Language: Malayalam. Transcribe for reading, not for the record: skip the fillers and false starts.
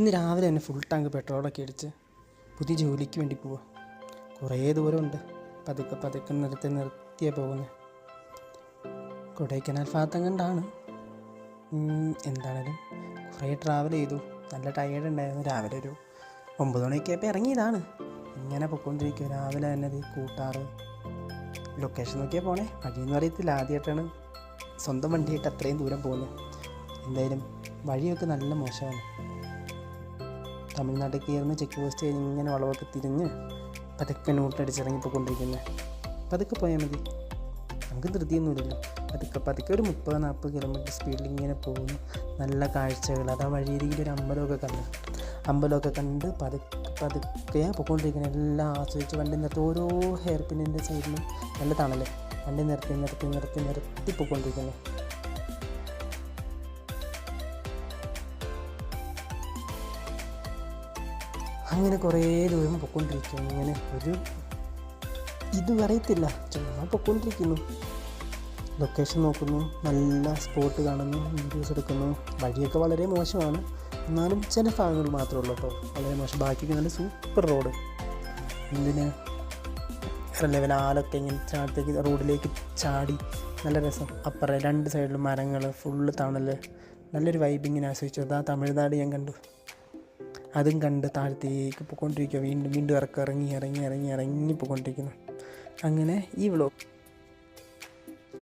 ഇന്ന് രാവിലെ തന്നെ ഫുൾ ടാങ്ക് പെട്രോളൊക്കെ അടിച്ച് പുതിയ ജോലിക്ക് വേണ്ടി പോവുക. കുറേ ദൂരമുണ്ട്. പതുക്കെ പതുക്കെ നിർത്തിയാണ് പോകുന്നത്. കൊടൈക്കനാൽ ഭാഗത്തും കണ്ടാണ്. എന്താണേലും കുറേ ട്രാവൽ ചെയ്തു. നല്ല ടയേർഡ് ഉണ്ടായിരുന്നു. രാവിലെ ഒരു 9 മണിയൊക്കെ ആയപ്പോൾ ഇറങ്ങിയതാണ്. ഇങ്ങനെ പൊയ്ക്കൊണ്ടിരിക്കുക. രാവിലെ തന്നെ ഈ കൂട്ടാറ് ലൊക്കേഷൻ നോക്കിയാൽ പോണേ. വഴിയൊന്നും അറിയത്തില്ല. ആദ്യമായിട്ടാണ് സ്വന്തം വണ്ടിയായിട്ട് അത്രയും ദൂരം പോകുന്നത്. എന്തായാലും വഴിയൊക്കെ നല്ല മോശമാണ്. തമിഴ്നാട്ടിൽ കയറുന്ന ചെക്ക് പോസ്റ്റ് കഴിഞ്ഞ് ഇങ്ങനെ വളവൊക്കെ തിരിഞ്ഞ് പതുക്കെ നോട്ടടിച്ചിറങ്ങിപ്പോയിക്കൊണ്ടിരിക്കുന്നത്. പതുക്കെ പോയാൽ മതി, നമുക്ക് ധൃതിയൊന്നുമില്ലല്ലോ. പതുക്കെ പതുക്കെ ഒരു 30-40 കിലോമീറ്റർ സ്പീഡിൽ ഇങ്ങനെ പോകുന്നു. നല്ല കാഴ്ചകൾ. അതാ വഴിയരികിൽ ഒരു അമ്പലമൊക്കെ കണ്ട് പതുക്കെയാണ് പോയിക്കൊണ്ടിരിക്കുന്നത്. എല്ലാം ആസ്വദിച്ച് വണ്ടി നിർത്തി ഓരോ ഹെയർ പിന്നിൻ്റെ സൈഡിലും നല്ല തണല്. വണ്ടി നിർത്തി പോയിക്കൊണ്ടിരിക്കുന്നത്. അങ്ങനെ കുറേ ദൂരം പൊയ്ക്കൊണ്ടിരിക്കുന്നു. ഇങ്ങനെ ഒരു ഇത് അറിയത്തില്ല, ചുമ്മാ പൊയ്ക്കൊണ്ടിരിക്കുന്നു. ലൊക്കേഷൻ നോക്കുന്നു, നല്ല സ്പോട്ട് കാണുന്നു, വീഡിയോസ് എടുക്കുന്നു. വഴിയൊക്കെ വളരെ മോശമാണ്, എന്നാലും ചില ഭാഗങ്ങൾ മാത്രമേ ഉള്ളൂ കേട്ടോ വളരെ മോശം. ബാക്കിയൊക്കെ നല്ല സൂപ്പർ റോഡ്. എന്തിന് ലെവൽ ആലൊക്കെ ഇങ്ങനെ ചാടത്തേക്ക് റോഡിലേക്ക് ചാടി നല്ല രസം. അപ്പുറം 2 സൈഡിലും മരങ്ങൾ, ഫുള്ള് തണൽ, നല്ലൊരു വൈബിങ്ങിനെ ആസ്വദിച്ചു. അതാ തമിഴ്നാട് ഞാൻ കണ്ടു. അതും കണ്ട് താഴത്തേക്ക് പോയിക്കൊണ്ടിരിക്കുക. വീണ്ടും ഇറങ്ങി പോയിക്കൊണ്ടിരിക്കുന്നു. അങ്ങനെ ഈ വ്ളോഗ്